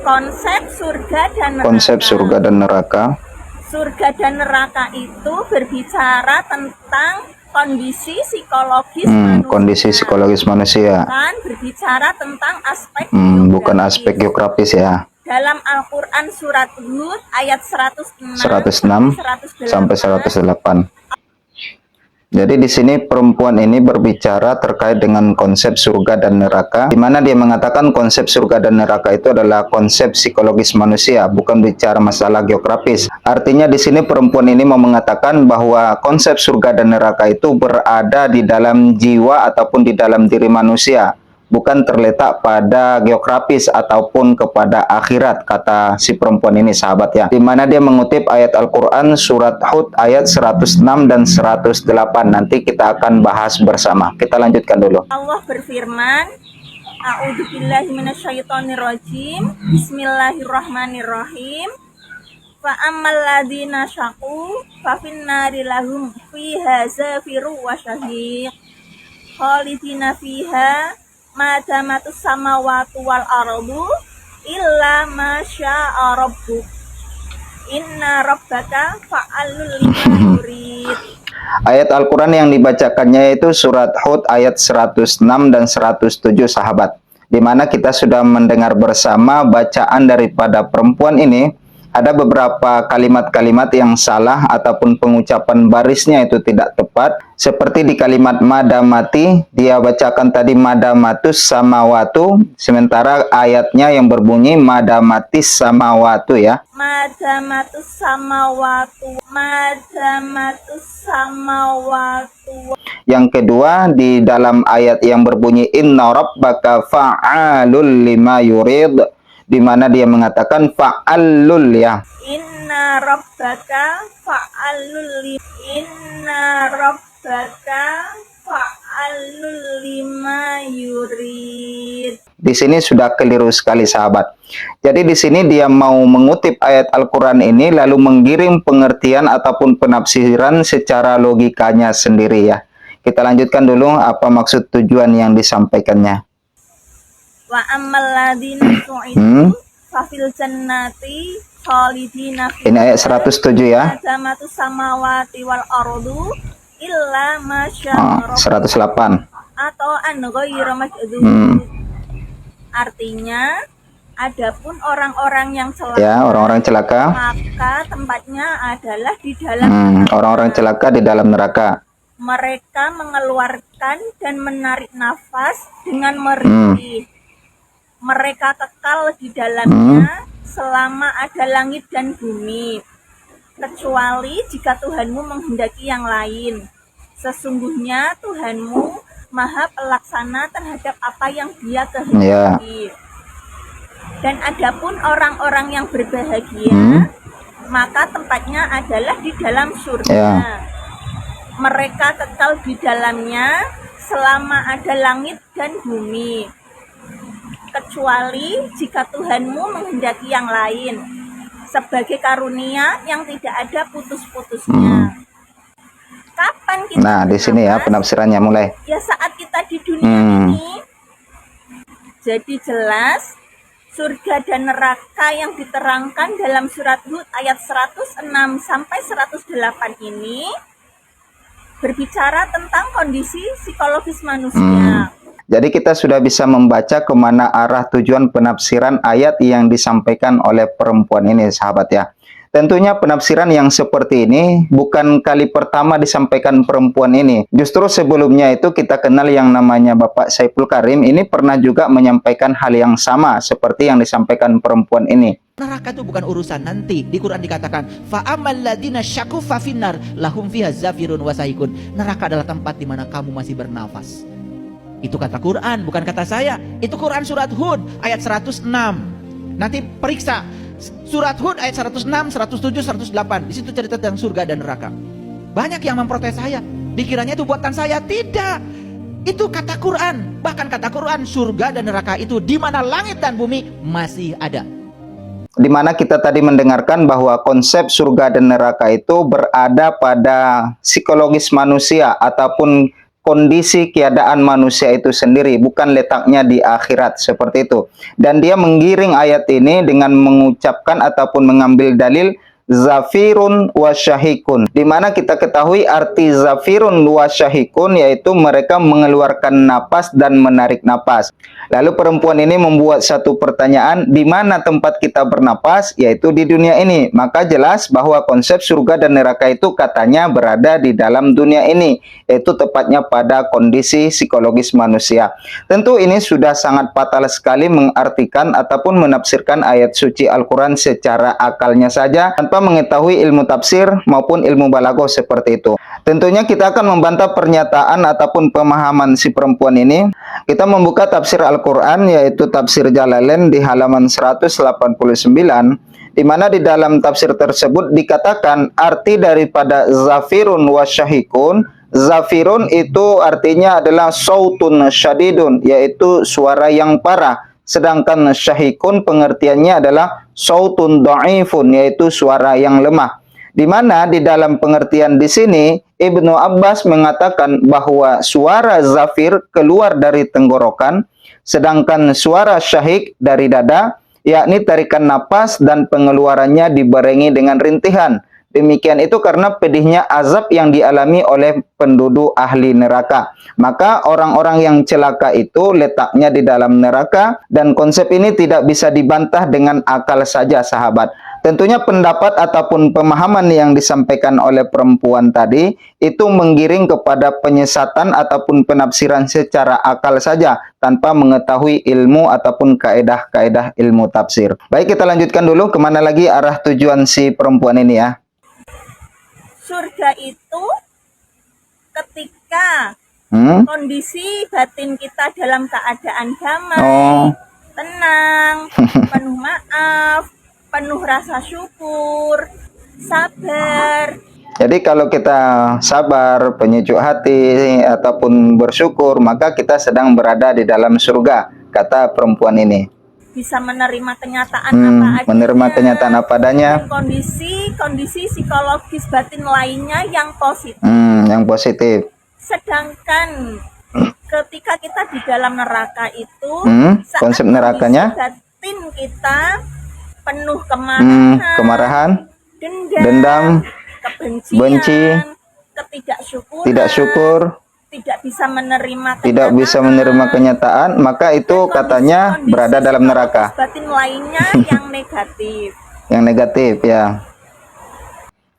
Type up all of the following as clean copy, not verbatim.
konsep surga dan neraka. Konsep surga dan neraka. Surga dan neraka itu berbicara tentang kondisi psikologis manusia. Kondisi psikologis manusia. Bukan berbicara tentang aspek bukan aspek geografis ya. Dalam Al-Quran surat Hud ayat 106 sampai 108. Jadi di sini perempuan ini berbicara terkait dengan konsep surga dan neraka, di mana dia mengatakan konsep surga dan neraka itu adalah konsep psikologis manusia, bukan bicara masalah geografis. Artinya di sini perempuan ini mau mengatakan bahwa konsep surga dan neraka itu berada di dalam jiwa ataupun di dalam diri manusia, bukan terletak pada geografis ataupun kepada akhirat, kata si perempuan ini, sahabat ya. Di mana dia mengutip ayat Al-Quran surat Hud ayat 106 dan 108. Nanti kita akan bahas bersama. Kita lanjutkan dulu. Allah berfirman, A'udzubillahi minasyaitonirrajim. Bismillahirrahmanirrahim. Fa ammal ladzina syaqu fa finnari lahum fiha zafiru wa syahiq khalidina fiha madamatus samawati wal ardu illa masya rabbuk inna rabbaka fa'alul lima yurid. Ayat Al-Quran yang dibacakannya itu surat Hud ayat 106 dan 107, sahabat, di mana kita sudah mendengar bersama bacaan daripada perempuan ini. Ada beberapa kalimat-kalimat yang salah ataupun pengucapan barisnya itu tidak tepat. Seperti di kalimat madamati, dia bacakan tadi madamatus samawatu, sementara ayatnya yang berbunyi madamatis samawatu ya. Madamatus samawatu, madamatus samawatu. Yang kedua, di dalam ayat yang berbunyi inna rabbaka fa'alul lima yurid, di mana dia mengatakan fa'alul ya. Inna rabbaka fa'alul lima yurid. Di sini sudah keliru sekali, sahabat. Jadi di sini dia mau mengutip ayat Al-Quran ini lalu menggiring pengertian ataupun penafsiran secara logikanya sendiri ya. Kita lanjutkan dulu apa maksud tujuan yang disampaikannya. Wa ammal ladzina su'idu fa fil jannati khalidina fiha. Ini ayat 107 ya. Azamatus samawati wal ardu illa masya 108. Atau an ghairu majdzub. Artinya, adapun orang-orang yang celaka, ya, orang-orang celaka, maka tempatnya adalah di dalam orang-orang celaka di dalam neraka. Mereka mengeluarkan dan menarik nafas dengan merintih. Mereka kekal di dalamnya selama ada langit dan bumi, kecuali jika Tuhanmu menghendaki yang lain. Sesungguhnya Tuhanmu Maha Pelaksana terhadap apa yang Dia kehendaki. Dan adapun orang-orang yang berbahagia, maka tempatnya adalah di dalam surga. Mereka kekal di dalamnya selama ada langit dan bumi, kecuali jika Tuhanmu menghendaki yang lain, sebagai karunia yang tidak ada putus-putusnya. Kapan kita di sini ya penafsirannya mulai. Ya saat kita di dunia ini. Jadi jelas surga dan neraka yang diterangkan dalam surat Hud ayat 106 sampai 108 ini berbicara tentang kondisi psikologis manusia. Jadi kita sudah bisa membaca kemana arah tujuan penafsiran ayat yang disampaikan oleh perempuan ini, sahabat ya. Tentunya penafsiran yang seperti ini bukan kali pertama disampaikan perempuan ini. Justru sebelumnya itu kita kenal yang namanya Bapak Saiful Karim, ini pernah juga menyampaikan hal yang sama seperti yang disampaikan perempuan ini. Neraka itu bukan urusan nanti. Di Quran dikatakan, fa'amal ladzina syaqu fa finnar lahum fiha zafirun wa sahikun. Neraka adalah tempat di mana kamu masih bernafas. Itu kata Quran, bukan kata saya. Itu Quran surat Hud ayat 106. Nanti periksa surat Hud ayat 106, 107, 108. Di situ cerita tentang surga dan neraka. Banyak yang memprotes saya, dikiranya itu buatan saya. Tidak. Itu kata Quran. Bahkan kata Quran, surga dan neraka itu di mana langit dan bumi masih ada. Di mana kita tadi mendengarkan bahwa konsep surga dan neraka itu berada pada psikologis manusia ataupun kondisi keadaan manusia itu sendiri, bukan letaknya di akhirat, seperti itu. Dan dia menggiring ayat ini dengan mengucapkan ataupun mengambil dalil zafirun wa syahikun, di mana kita ketahui arti zafirun wa syahikun yaitu mereka mengeluarkan napas dan menarik napas. Lalu perempuan ini membuat satu pertanyaan, di mana tempat kita bernapas, yaitu di dunia ini. Maka jelas bahwa konsep surga dan neraka itu katanya berada di dalam dunia ini, yaitu tepatnya pada kondisi psikologis manusia. Tentu ini sudah sangat fatal sekali mengartikan ataupun menafsirkan ayat suci Al-Quran secara akalnya saja, tanpa mengetahui ilmu tafsir maupun ilmu balaghah seperti itu. Tentunya kita akan membantah pernyataan ataupun pemahaman si perempuan ini. Kita membuka tafsir Al-Quran, yaitu tafsir Jalalain di halaman 189, di mana di dalam tafsir tersebut dikatakan arti daripada zafirun wa syahikun. Zafirun itu artinya adalah sautun syadidun, yaitu suara yang parah. Sedangkan syahikun pengertiannya adalah sautun dhaifun, yaitu suara yang lemah. Di mana di dalam pengertian di sini Ibnu Abbas mengatakan bahwa suara zafir keluar dari tenggorokan, sedangkan suara syahik dari dada, yakni tarikan napas dan pengeluarannya dibarengi dengan rintihan. Demikian itu karena pedihnya azab yang dialami oleh penduduk ahli neraka. Maka orang-orang yang celaka itu letaknya di dalam neraka, dan konsep ini tidak bisa dibantah dengan akal saja, sahabat. Tentunya pendapat ataupun pemahaman yang disampaikan oleh perempuan tadi itu menggiring kepada penyesatan ataupun penafsiran secara akal saja tanpa mengetahui ilmu ataupun kaedah-kaedah ilmu tafsir. Baik, kita lanjutkan dulu kemana lagi arah tujuan si perempuan ini ya. Surga itu ketika kondisi batin kita dalam keadaan damai, tenang, penuh maaf, penuh rasa syukur, sabar. Jadi kalau kita sabar, penyejuk hati, ataupun bersyukur, maka kita sedang berada di dalam surga, kata perempuan ini. Bisa menerima kenyataan apa adanya. Menerima kenyataan apa adanya. Kondisi psikologis batin lainnya yang positif. Yang positif. Sedangkan ketika kita di dalam neraka itu, konsep nerakanya, batin kita penuh kemarahan, dendam, kebencian, benci, tidak syukur, tidak bisa menerima kenyataan, maka itu katanya berada dalam neraka. Batin lainnya yang negatif. Yang negatif ya.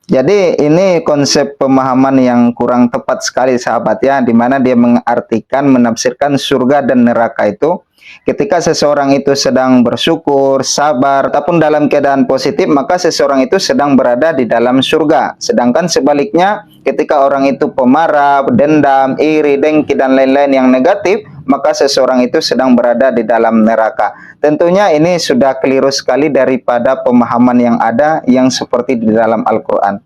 Jadi ini konsep pemahaman yang kurang tepat sekali, sahabat ya, di mana dia mengartikan, menafsirkan surga dan neraka itu ketika seseorang itu sedang bersyukur, sabar, ataupun dalam keadaan positif, maka seseorang itu sedang berada di dalam surga. Sedangkan sebaliknya, ketika orang itu pemarah, dendam, iri, dengki, dan lain-lain yang negatif, maka seseorang itu sedang berada di dalam neraka. Tentunya ini sudah keliru sekali daripada pemahaman yang ada yang seperti di dalam Al-Quran.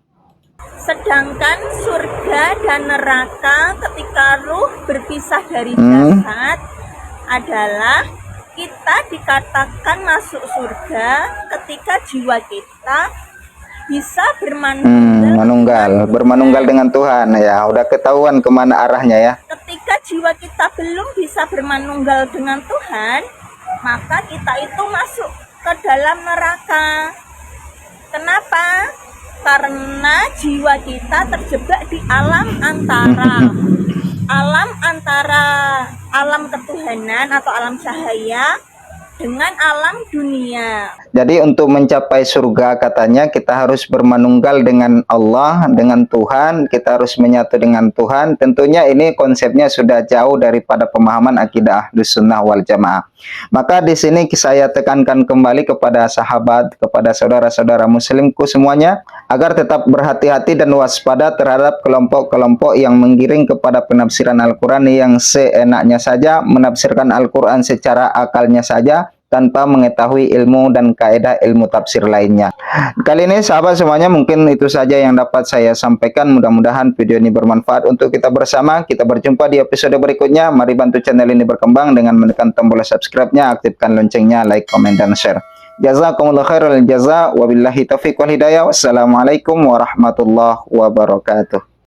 Sedangkan surga dan neraka ketika ruh berpisah dari jasad adalah kita dikatakan masuk surga ketika jiwa kita bisa bermanunggal dengan Tuhan ya. Udah ketahuan kemana arahnya ya. Ketika jiwa kita belum bisa bermanunggal dengan Tuhan, maka kita itu masuk ke dalam neraka. Kenapa? Karena jiwa kita terjebak di alam antara alam ketuhanan atau alam cahaya dengan alam dunia. Jadi untuk mencapai surga katanya kita harus bermanunggal dengan Allah, dengan Tuhan, kita harus menyatu dengan Tuhan. Tentunya ini konsepnya sudah jauh daripada pemahaman akidah Ahlus Sunnah wal Jamaah. Maka di sini saya tekankan kembali kepada sahabat, kepada saudara-saudara muslimku semuanya, agar tetap berhati-hati dan waspada terhadap kelompok-kelompok yang menggiring kepada penafsiran Al-Quran yang seenaknya saja, menafsirkan Al-Quran secara akalnya saja, tanpa mengetahui ilmu dan kaedah ilmu tafsir lainnya. Kali ini sahabat semuanya, mungkin itu saja yang dapat saya sampaikan. Mudah-mudahan video ini bermanfaat untuk kita bersama. Kita berjumpa di episode berikutnya. Mari bantu channel ini berkembang dengan menekan tombol subscribe-nya, aktifkan loncengnya, like, komen, dan share. Jazakumullah khairul jaza, wabillahi taufiq wal hidayah. Wassalamualaikum warahmatullahi wabarakatuh.